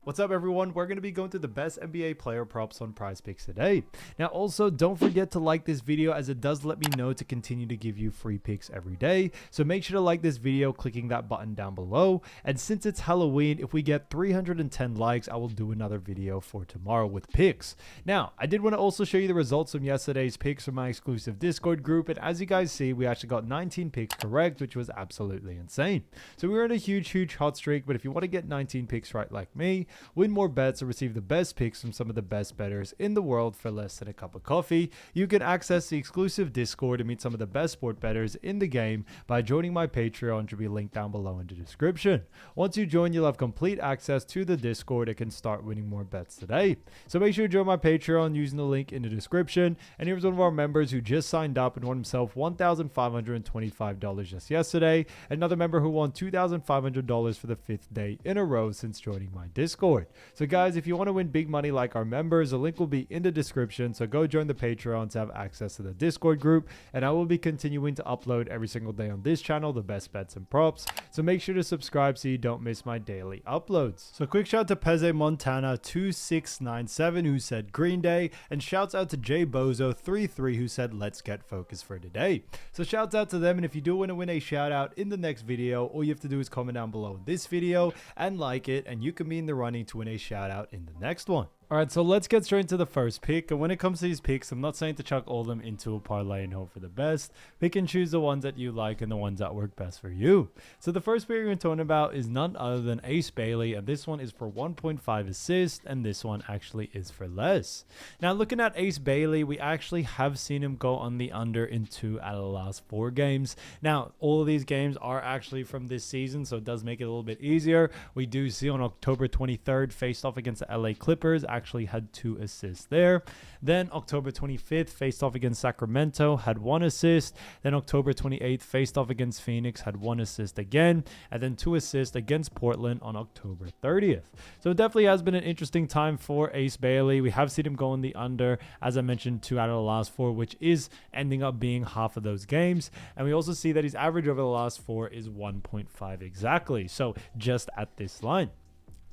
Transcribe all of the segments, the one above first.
What's up, everyone? We're going to be going through the best NBA player props on PrizePicks today. Now, also, don't forget to like this video as it does let me know to continue to give you free picks every day. So make sure to like this video, clicking that button down below. And since it's Halloween, if we get 310 likes, I will do another video for tomorrow with picks. Now, I did want to also show you the results from yesterday's picks from my exclusive Discord group. And as you guys see, we actually got 19 picks correct, which was absolutely insane. So we were in a huge hot streak. But if you want to get 19 picks right like me, win more bets, or receive the best picks from some of the best bettors in the world for less than a cup of coffee, you can access the exclusive Discord and meet some of the best sport bettors in the game by joining my Patreon, which will be linked down below in the description. Once you join, you'll have complete access to the Discord and can start winning more bets today. So make sure to join my Patreon using the link in the description. And here's one of our members who just signed up and won himself $1,525 just yesterday. Another member who won $2,500 for the 5th day in a row since joining my Discord. So guys, if you want to win big money like our members, the link will be in the description. So go join the Patreon to have access to the Discord group. And I will be continuing to upload every single day on this channel the best bets and props. So make sure to subscribe so you don't miss my daily uploads. So quick shout out to Peze Montana 2697 who said Green Day. And shouts out to Jay Bozo 33 who said let's get focused for today. So shouts out to them. And if you do want to win a shout out in the next video, all you have to do is comment down below this video and like it. And you can be in the running to win a shout out in the next one. All right, so let's get straight into the first pick. And when it comes to these picks, I'm not saying to chuck all of them into a parlay and hope for the best. Pick and choose the ones that you like and the ones that work best for you. So the first pick we're going to talk about is none other than Ace Bailey. And this one is for 1.5 assists. And this one actually is for less. Now, looking at Ace Bailey, we actually have seen him go on the under in 2 out of the last 4 games. Now, all of these games are actually from this season, so it does make it a little bit easier. We do see on October 23rd, faced off against the LA Clippers, actually had 2 assists there. Then October 25th faced off against Sacramento, had 1 assist. Then October 28th faced off against Phoenix, had 1 assist again, and then 2 assists against Portland on October 30th. So it definitely has been an interesting time for Ace Bailey. We have seen him go in the under, as I mentioned, 2 out of the last 4, which is ending up being half of those games. And we also see that his average over the last 4 is 1.5 exactly, so just at this line.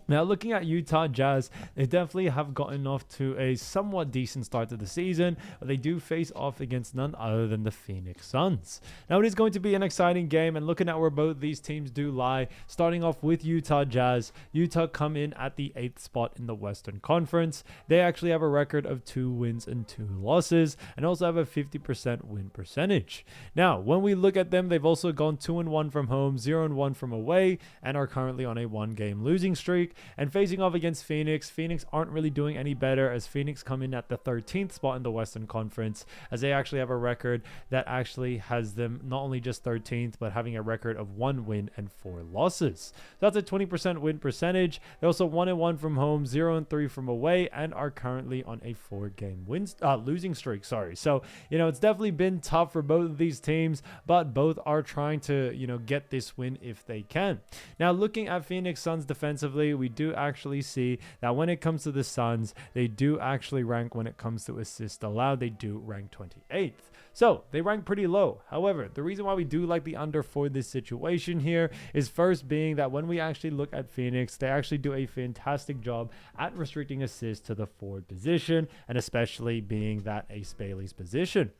Now, looking at Utah Jazz, they definitely have gotten off to a somewhat decent start to the season, but they do face off against none other than the Phoenix Suns. Now, it is going to be an exciting game, and looking at where both these teams do lie, starting off with Utah Jazz, Utah come in at the 8th spot in the Western Conference. They actually have a record of 2 wins and 2 losses, and also have a 50% win percentage. Now, when we look at them, they've also gone 2-1 from home, 0-1 from away, and are currently on a 1-game losing streak. And facing off against Phoenix aren't really doing any better, as Phoenix come in at the 13th spot in the Western Conference, as they actually have a record that actually has them not only just 13th, but having a record of 1 win and 4 losses. So that's a 20% win percentage. They're also 1-1 from home, 0-3 from away, and are currently on a 4-game losing streak. So, it's definitely been tough for both of these teams, but both are trying to, get this win if they can. Now, looking at Phoenix Suns defensively, we do actually see that when it comes to the Suns, they do actually rank when it comes to assists allowed. They do rank 28th. So they rank pretty low. However, the reason why we do like the under for this situation here is first being that when we actually look at Phoenix, they actually do a fantastic job at restricting assists to the forward position, and especially being that Ace Bailey's position.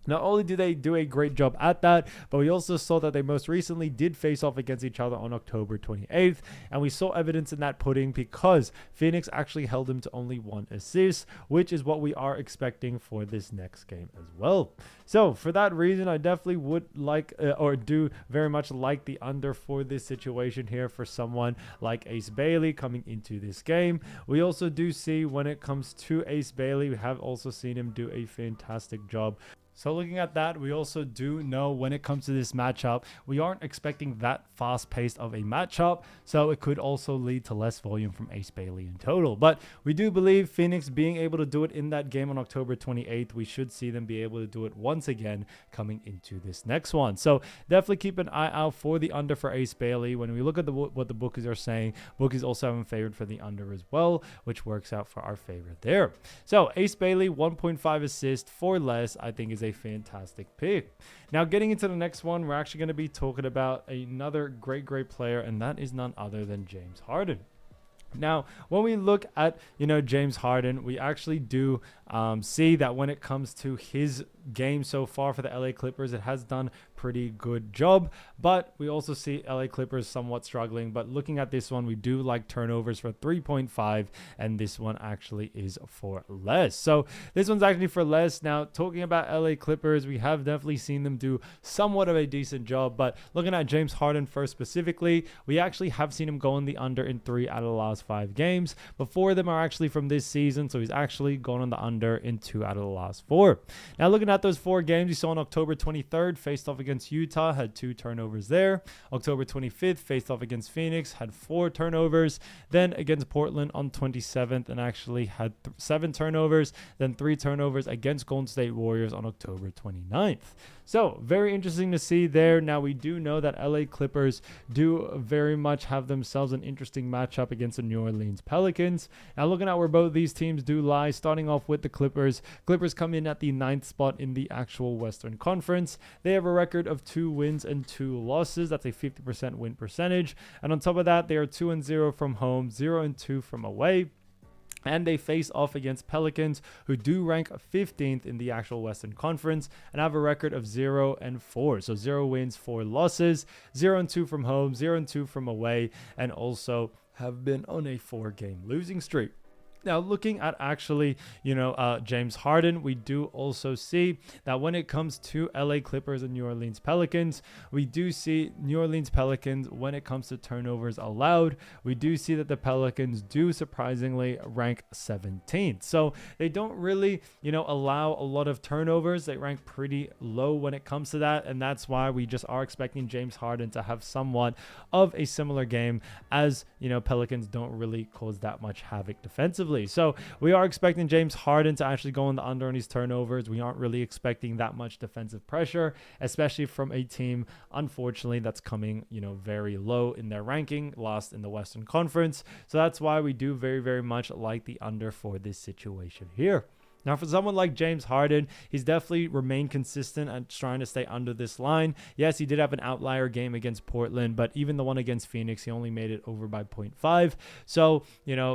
Not only do they do a great job at that, but we also saw that they most recently did face off against each other on October 28th. And we saw evidence in that pudding because Phoenix actually held him to only 1 assist, which is what we are expecting for this next game as well. So for that reason, I definitely would like or do very much like the under for this situation here for someone like Ace Bailey coming into this game. We also do see when it comes to Ace Bailey, we have also seen him do a fantastic job. So looking at that, we also do know when it comes to this matchup, we aren't expecting that fast-paced of a matchup, so it could also lead to less volume from Ace Bailey in total. But we do believe Phoenix being able to do it in that game on October 28th, we should see them be able to do it once again coming into this next one. So definitely keep an eye out for the under for Ace Bailey. When we look at what the bookies are saying, bookies also have him favored for the under as well, which works out for our favorite there. So Ace Bailey, 1.5 assists for less, I think is a fantastic pick. Now getting into the next one, we're actually going to be talking about another great player, and that is none other than James Harden. Now, when we look at, James Harden, we actually do see that when it comes to his game so far for the LA Clippers, it has done pretty good job, but we also see LA Clippers somewhat struggling. But looking at this one, we do like turnovers for 3.5, and this one actually is for less. So this one's actually for less. Now, talking about LA Clippers, we have definitely seen them do somewhat of a decent job, but looking at James Harden first specifically, we actually have seen him go on the under in 3 out of the last 5 games. But 4 of them are actually from this season, so he's actually gone on the under in 2 out of the last 4. Now, looking at those 4 games, you saw on October 23rd, faced off against Utah, had 2 turnovers there. October 25th, faced off against Phoenix, had 4 turnovers. Then against Portland on 27th, and actually had 7 turnovers. Then 3 turnovers against Golden State Warriors on October 29th. So very interesting to see there. Now, we do know that LA Clippers do very much have themselves an interesting matchup against the New Orleans Pelicans. Now, looking at where both these teams do lie, starting off with the Clippers. Clippers come in at the 9th spot in the actual Western Conference. They have a record of 2 wins and 2 losses. That's a 50% win percentage. And on top of that, they are 2-0 from home, 0-2 from away. And they face off against Pelicans, who do rank 15th in the actual Western Conference and have a record of 0-4. So 0 wins, 4 losses, 0-2 from home, 0-2 from away, and also have been on a 4-game losing streak. Now, looking at actually, James Harden, we do also see that when it comes to LA Clippers and New Orleans Pelicans, we do see New Orleans Pelicans, when it comes to turnovers allowed, we do see that the Pelicans do surprisingly rank 17th. So they don't really, allow a lot of turnovers. They rank pretty low when it comes to that. And that's why we just are expecting James Harden to have somewhat of a similar game, as, Pelicans don't really cause that much havoc defensively. So we are expecting James Harden to actually go on the under on his turnovers. We aren't really expecting that much defensive pressure, especially from a team, unfortunately, that's coming, very low in their ranking, lost in the Western Conference. So that's why we do very, very much like the under for this situation here. Now, for someone like James Harden, he's definitely remained consistent and trying to stay under this line. Yes, he did have an outlier game against Portland, but even the one against Phoenix, he only made it over by 0.5. So,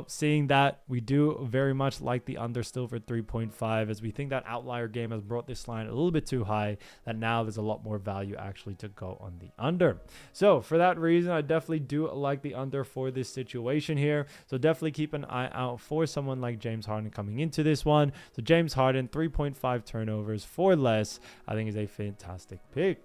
seeing that, we do very much like the under still for 3.5, as we think that outlier game has brought this line a little bit too high, that now there's a lot more value actually to go on the under. So for that reason, I definitely do like the under for this situation here. So definitely keep an eye out for someone like James Harden coming into this one. So James Harden, 3.5 turnovers for less, I think is a fantastic pick.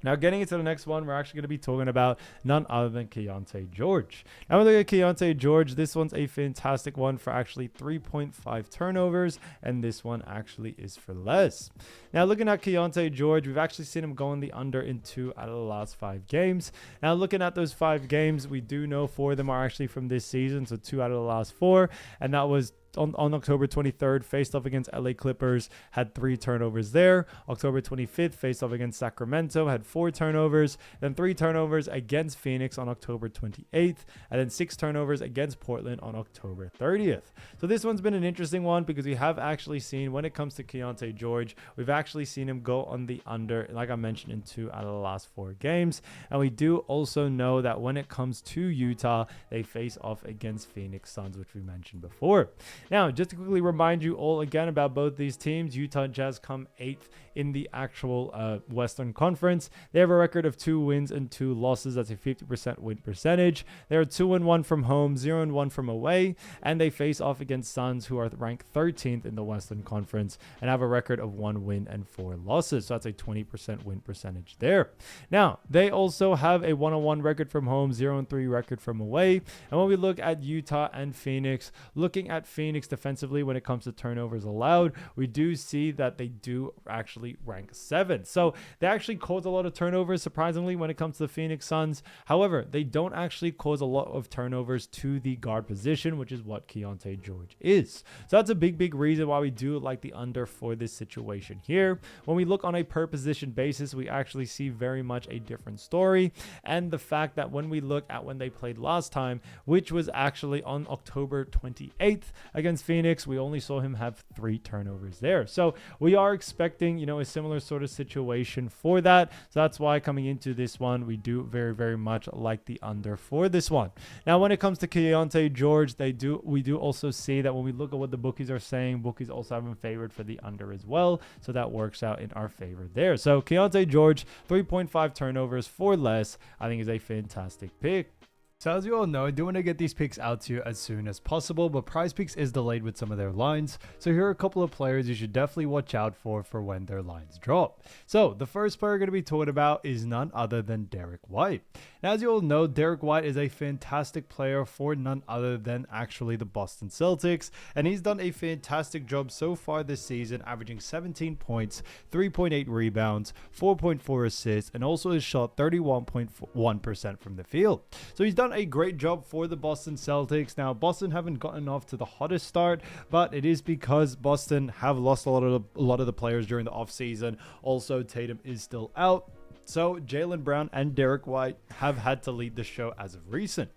Now, getting into the next one, we're actually going to be talking about none other than Keyonte George. Now, when we look at Keyonte George, this one's a fantastic one for actually 3.5 turnovers, and this one actually is for less. Now, looking at Keyonte George, we've actually seen him go on the under in 2 out of the last 5 games. Now, looking at those 5 games, we do know 4 of them are actually from this season, so 2 out of the last 4, and that was on October 23rd, faced off against LA Clippers, had 3 turnovers there. October 25th, faced off against Sacramento, had 4 turnovers. Then 3 turnovers against Phoenix on October 28th, and then 6 turnovers against Portland on October 30th. So this one's been an interesting one, because we have actually seen, when it comes to Keyonte George, we've actually seen him go on the under, like I mentioned, in 2 out of the last 4 games. And we do also know that when it comes to Utah, they face off against Phoenix Suns, which we mentioned before. Now, just to quickly remind you all again about both these teams, Utah Jazz come 8th in the actual Western Conference. They have a record of 2 wins and 2 losses. That's a 50% win percentage. They're 2-1 from home, 0-1 from away, and they face off against Suns, who are ranked 13th in the Western Conference and have a record of 1 win and 4 losses. So that's a 20% win percentage there. Now, they also have a 1-1 record from home, 0-3 record from away. And when we look at Utah and Phoenix, looking at Phoenix defensively when it comes to turnovers allowed, we do see that they do actually rank 7th. So they actually cause a lot of turnovers, surprisingly, when it comes to the Phoenix Suns. However, they don't actually cause a lot of turnovers to the guard position, which is what Keyonte George is. So that's a big reason why we do like the under for this situation here. When we look on a per position basis, we actually see very much a different story. And the fact that when we look at when they played last time, which was actually on October 28th against Phoenix, we only saw him have 3 turnovers there. So we are expecting, a similar sort of situation for that. So that's why coming into this one, we do very, very much like the under for this one. Now, when it comes to Keontae George, we do also see that when we look at what the bookies are saying, bookies also have him favored for the under as well. So that works out in our favor there. So Keontae George, 3.5 turnovers for less, I think is a fantastic pick. So as you all know, I do want to get these picks out to you as soon as possible, but PrizePicks is delayed with some of their lines. So here are a couple of players you should definitely watch out for when their lines drop. So the first player going to be talking about is none other than Derek White. Now, as you all know, Derek White is a fantastic player for none other than actually the Boston Celtics, and he's done a fantastic job so far this season, averaging 17 points, 3.8 rebounds, 4.4 assists, and also has shot 31.1% from the field. So he's done a great job for the Boston Celtics. Now, Boston haven't gotten off to the hottest start, but it is because Boston have lost a lot of the players during the offseason. Also, Tatum is still out. So Jaylen Brown and Derek White have had to lead the show as of recent.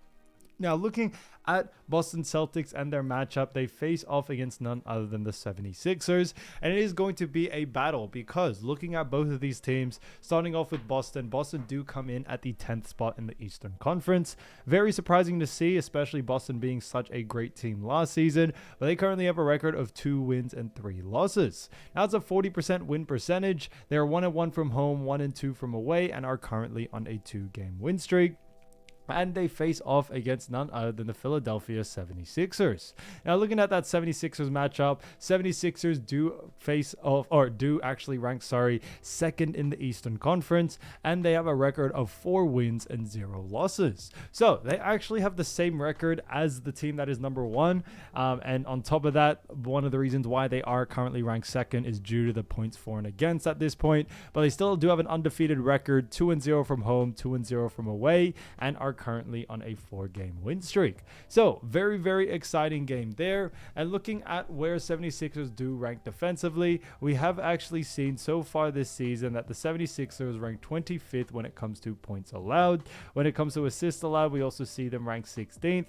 Now, looking at Boston Celtics and their matchup, they face off against none other than the 76ers, and it is going to be a battle because looking at both of these teams, starting off with Boston do come in at the 10th spot in the Eastern Conference. Very surprising to see, especially Boston being such a great team last season, but they currently have a record of 2 wins and 3 losses. Now, it's a 40% win percentage. They are 1-1 from home, 1-2 from away, and are currently on a 2-game win streak. And they face off against none other than the Philadelphia 76ers. Now, looking at that 76ers matchup, 76ers do actually rank, second in the Eastern Conference, and they have a record of 4 wins and 0 losses. So they actually have the same record as the team that is number 1. And on top of that, one of the reasons why they are currently ranked second is due to the points for and against at this point. But they still do have an undefeated record, 2-0 from home, 2-0 from away, and are currently on a 4-game win streak. So very, very exciting game there. And looking at where 76ers do rank defensively, we have actually seen so far this season that the 76ers rank 25th when it comes to points allowed. When it comes to assists allowed, we also see them ranked 16th.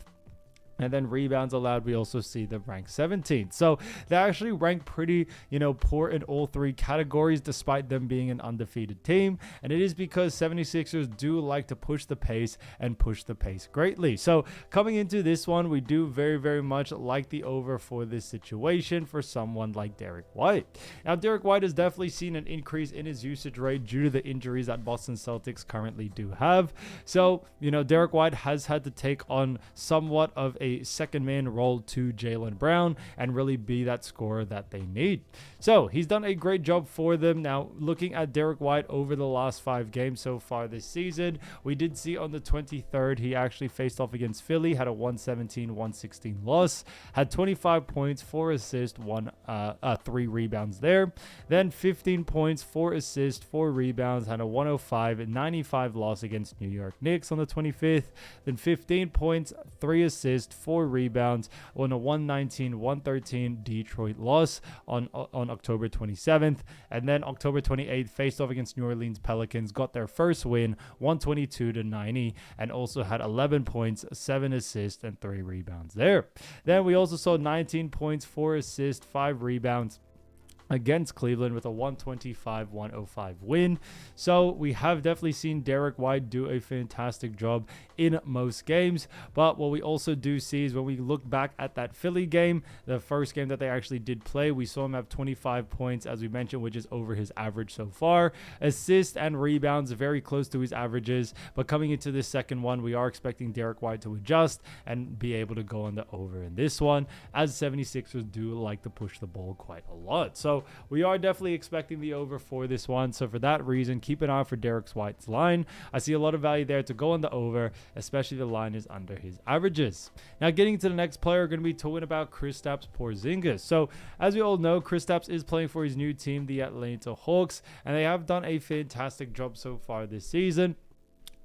And then rebounds allowed, we also see them ranked 17th. So they actually rank pretty, poor in all 3 categories, despite them being an undefeated team. And it is because 76ers do like to push the pace and push the pace greatly. So coming into this one, we do very, very much like the over for this situation for someone like Derek White. Now, Derek White has definitely seen an increase in his usage rate due to the injuries that Boston Celtics currently do have. So, Derek White has had to take on somewhat of a second man role to Jaylen Brown and really be that scorer that they need. So he's done a great job for them. Now, looking at Derek White over the last 5 games so far this season, we did see on the 23rd, he actually faced off against Philly, had a 117-116 loss, had 25 points, 4 assists, 3 rebounds there. Then 15 points, 4 assists, 4 rebounds, had a 105-95 loss against New York Knicks on the 25th. Then 15 points, 3 assists, 4 rebounds on a 119-113 Detroit loss on October 27th. And then October 28th, faced off against New Orleans Pelicans, got their first win, 122-90, and also had 11 points, 7 assists, and 3 rebounds there. Then we also saw 19 points, 4 assists, 5 rebounds against Cleveland with a 125-105 win. So we have definitely seen Derek White do a fantastic job in most games. But what we also do see is when we look back at that Philly game, the first game that they actually did play, we saw him have 25 points, as we mentioned, which is over his average so far. Assists and rebounds very close to his averages. But coming into this second one, we are expecting Derek White to adjust and be able to go on the over in this one, as 76ers do like to push the ball quite a lot. So we are definitely expecting the over for this one. So for that reason, keep an eye for Derek White's line. I see a lot of value there to go on the over, especially the line is under his averages. Now, getting to the next player, we're going to be talking about Kristaps Porzingis. So as we all know, Kristaps is playing for his new team, the Atlanta Hawks, and they have done a fantastic job so far this season.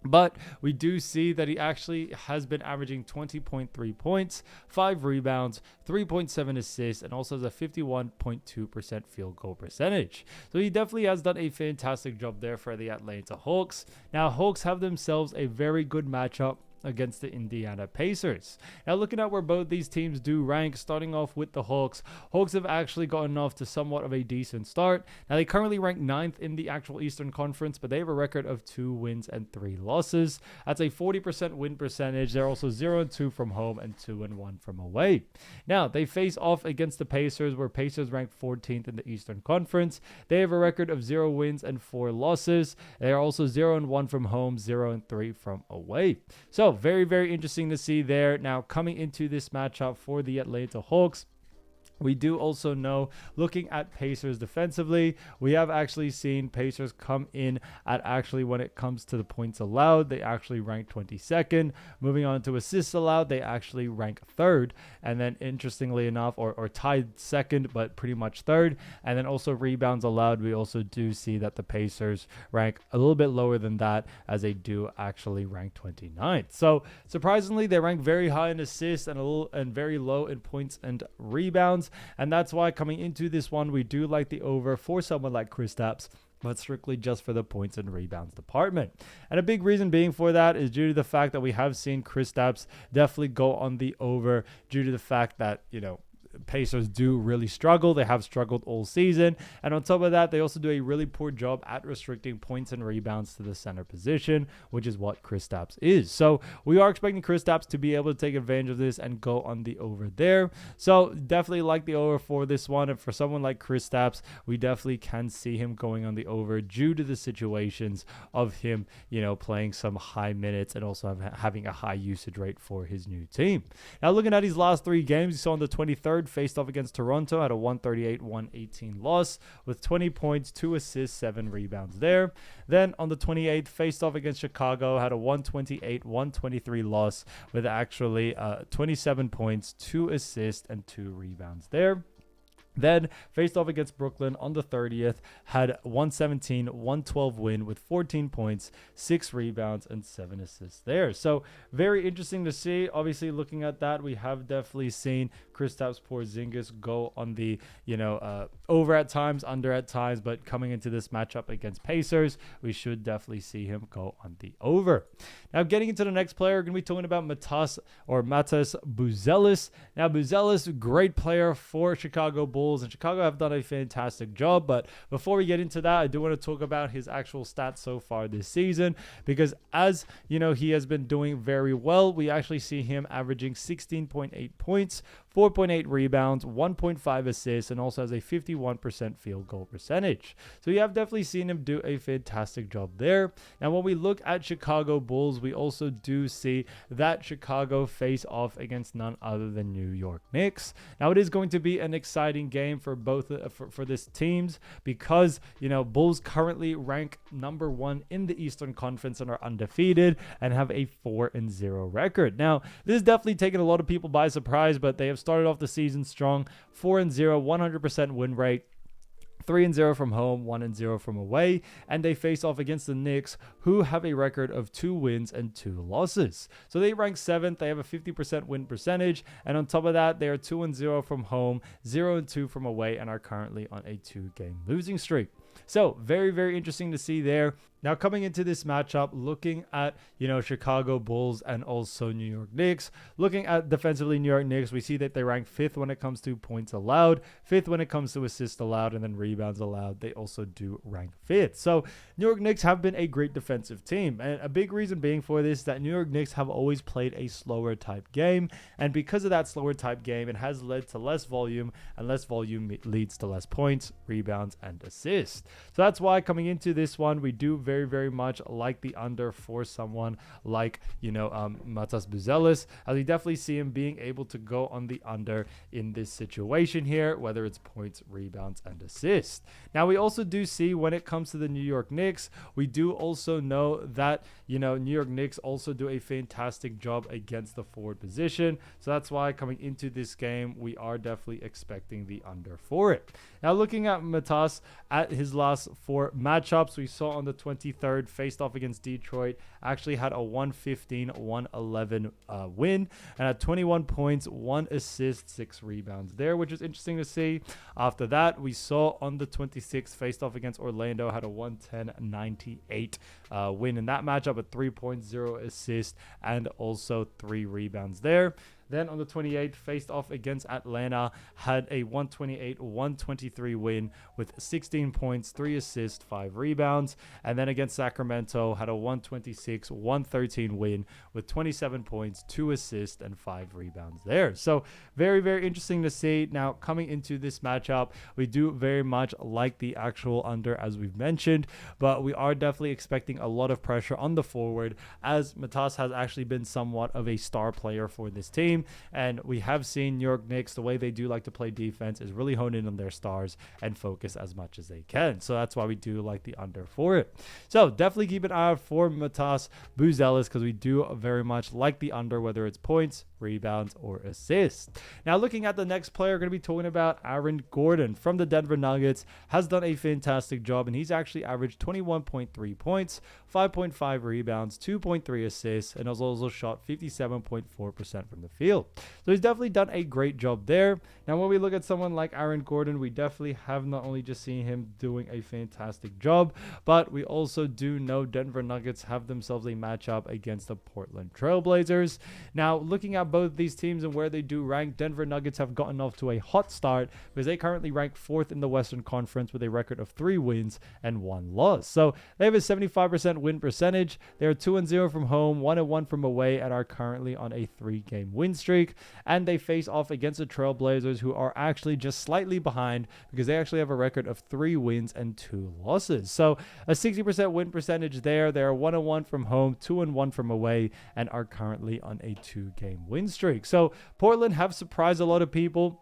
But we do see that he actually has been averaging 20.3 points, 5 rebounds, 3.7 assists, and also has a 51.2% field goal percentage. So he definitely has done a fantastic job there for the Atlanta Hawks. Now, Hawks have themselves a very good matchup against the Indiana Pacers. Now, looking at where both these teams do rank, starting off with the Hawks. Hawks have actually gotten off to somewhat of a decent start. Now, they currently rank 9th in the actual Eastern Conference, but they have a record of 2 wins and 3 losses. That's a 40% win percentage. They're also 0-2 from home and 2-1 from away. Now, they face off against the Pacers, where Pacers rank 14th in the Eastern Conference. They have a record of 0 wins and 4 losses. They are also 0-1 from home, 0-3 from away. So very, very interesting to see there. Now, coming into this matchup for the Atlanta Hawks, we do also know, looking at Pacers defensively, we have actually seen Pacers come in at actually, when it comes to the points allowed, they actually rank 22nd. Moving on to assists allowed, they actually rank 3rd. And then interestingly enough, or tied 2nd, but pretty much 3rd. And then also rebounds allowed, we also do see that the Pacers rank a little bit lower than that, as they do actually rank 29th. So surprisingly, they rank very high in assists and very low in points and rebounds. And that's why coming into this one, we do like the over for someone like Kristaps, but strictly just for the points and rebounds department. And a big reason being for that is due to the fact that we have seen Kristaps definitely go on the over, due to the fact that, Pacers do really struggle. They have struggled all season. And on top of that, they also do a really poor job at restricting points and rebounds to the center position, which is what Kristaps is. So we are expecting Kristaps to be able to take advantage of this and go on the over there. So definitely like the over for this one. And for someone like Kristaps, we definitely can see him going on the over due to the situations of him, playing some high minutes and also having a high usage rate for his new team. Now, looking at his last 3 games, you saw on the 23rd, faced off against Toronto at a 138-118 loss with 20 points, 2 assists, 7 rebounds there. Then on the 28th, faced off against Chicago, had a 128-123 loss with actually 27 points, 2 assists, and 2 rebounds there. Then faced off against Brooklyn on the 30th, had 117-112 win with 14 points, 6 rebounds, and 7 assists there. So very interesting to see. Obviously, looking at that, we have definitely seen Kristaps Porzingis go on the, over at times, under at times, but coming into this matchup against Pacers, we should definitely see him go on the over. Now, getting into the next player, we're going to be talking about Matas Buzelis. Now, Buzelis, great player for Chicago Bulls, and Chicago have done a fantastic job. But before we get into that, I do want to talk about his actual stats so far this season, because as he has been doing very well. We actually see him averaging 16.8 points, 4.8 rebounds, 1.5 assists, and also has a 51% field goal percentage. So you have definitely seen him do a fantastic job there. Now, when we look at Chicago Bulls, we also do see that Chicago face off against none other than New York Knicks. Now, it is going to be an exciting game for both for this teams, because Bulls currently rank number 1 in the Eastern Conference and are undefeated and have a 4-0 record. Now, this has definitely taken a lot of people by surprise, but they have started off the season strong. 4-0, 100% win rate. 3-0 from home, 1-0 from away, and they face off against the Knicks, who have a record of 2 wins and 2 losses. So they rank 7th, they have a 50% win percentage, and on top of that, they are 2-0 from home, 0-2 from away, and are currently on a 2-game losing streak. So very, very interesting to see there. Now, coming into this matchup, looking at, Chicago Bulls and also New York Knicks. Looking at defensively New York Knicks, we see that they rank 5th when it comes to points allowed, 5th when it comes to assists allowed, and then rebounds allowed. They also do rank 5th. So New York Knicks have been a great defensive team. And a big reason being for this is that New York Knicks have always played a slower type game. And because of that slower type game, it has led to less volume, and less volume leads to less points, rebounds, and assists. So that's why coming into this one, we do very, very much like the under for someone like, Matas Buzelis, as we definitely see him being able to go on the under in this situation here, whether it's points, rebounds, and assists. Now, we also do see when it comes to the New York Knicks, we do also know that, New York Knicks also do a fantastic job against the forward position. So that's why coming into this game, we are definitely expecting the under for it. Now, looking at Matas at his his last 4 matchups. We saw on the 23rd, faced off against Detroit, actually had a 115-111 win and had 21 points, 1 assist, 6 rebounds there, which is interesting to see. After that, we saw on the 26th, faced off against Orlando, had a 110-98 win in that matchup, a 3 points, 0 assist, and also 3 rebounds there. Then on the 28th, faced off against Atlanta, had a 128-123 win with 16 points, 3 assists, 5 rebounds. And then against Sacramento, had a 126-113 win with 27 points, 2 assists, and 5 rebounds there. So very, very interesting to see. Now, coming into this matchup, we do very much like the actual under, as we've mentioned, but we are definitely expecting a lot of pressure on the forward, as Matas has actually been somewhat of a star player for this team. And we have seen New York Knicks, the way they do like to play defense is really hone in on their stars and focus as much as they can. So that's why we do like the under for it. So definitely keep an eye out for Matas Buzelis, because we do very much like the under, whether it's points, rebounds, or assists. Now, looking at the next player, we're going to be talking about Aaron Gordon from the Denver Nuggets. Has done a fantastic job, and he's actually averaged 21.3 points, 5.5 rebounds, 2.3 assists, and has also shot 57.4% from the field. So he's definitely done a great job there. Now, when we look at someone like Aaron Gordon, we definitely have not only just seen him doing a fantastic job, but we also do know Denver Nuggets have themselves a matchup against the Portland Trailblazers. Now, looking at both these teams and where they do rank, Denver Nuggets have gotten off to a hot start because they currently rank 4th in the Western Conference with a record of 3 wins and 1 loss. So they have a 75% win percentage. They're 2-0 from home, 1-1 from away, and are currently on a 3-game win streak. And they face off against the Trailblazers, who are actually just slightly behind because they actually have a record of 3 wins and 2 losses. So a 60% win percentage there. They're 1-1 from home, 2-1 from away, and are currently on a 2-game win streak. So Portland have surprised a lot of people,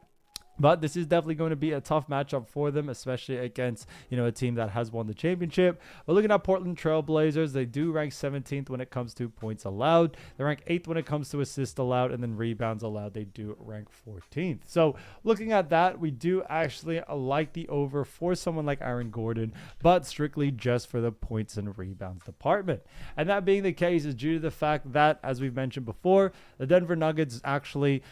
but this is definitely going to be a tough matchup for them, especially against, a team that has won the championship. But looking at Portland Trailblazers, they do rank 17th when it comes to points allowed. They rank 8th when it comes to assists allowed, and then rebounds allowed, they do rank 14th. So looking at that, we do actually like the over for someone like Aaron Gordon, but strictly just for the points and rebounds department. And that being the case is due to the fact that, as we've mentioned before, the Denver Nuggets actually,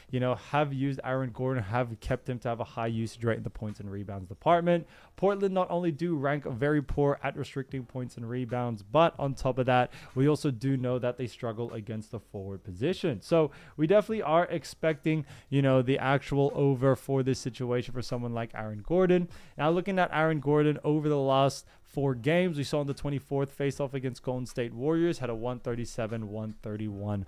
have used Aaron Gordon, have kept him to have a high usage rate in the points and rebounds department. Portland not only do rank very poor at restricting points and rebounds, but on top of that, we also do know that they struggle against the forward position. So we definitely are expecting, the actual over for this situation for someone like Aaron Gordon. Now, looking at Aaron Gordon over the last 4 games, we saw on the 24th face off against Golden State Warriors, had a 137-131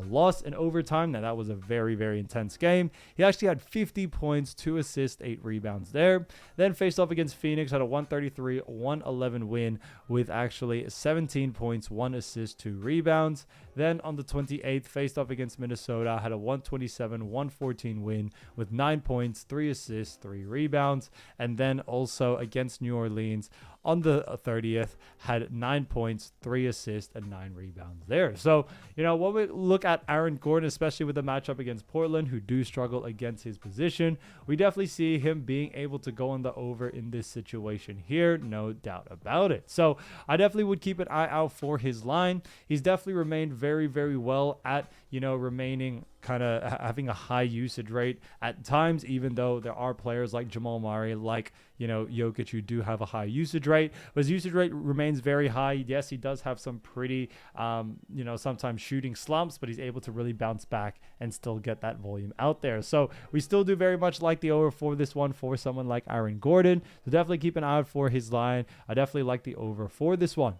loss in overtime. Now, that was a very, very intense game. He actually had 50 points, 2 assists, 8 rebounds there. Then faced off against Phoenix, had a 133-111 win with actually 17 points, 1 assist, 2 rebounds. Then on the 28th, faced off against Minnesota, had a 127-114 win with 9 points, 3 assists, 3 rebounds. And then also against New Orleans, on the 30th, had 9 points, 3 assists, and 9 rebounds there. So, when we look at Aaron Gordon, especially with the matchup against Portland, who do struggle against his position, we definitely see him being able to go on the over in this situation here, no doubt about it. So I definitely would keep an eye out for his line. He's definitely remained very, very well at, remaining kind of having a high usage rate at times, even though there are players like Jamal Murray, like, Jokic, who do have a high usage rate, but his usage rate remains very high. Yes, he does have some pretty, sometimes shooting slumps, but he's able to really bounce back and still get that volume out there. So we still do very much like the over for this one for someone like Aaron Gordon. So definitely keep an eye out for his line. I definitely like the over for this one.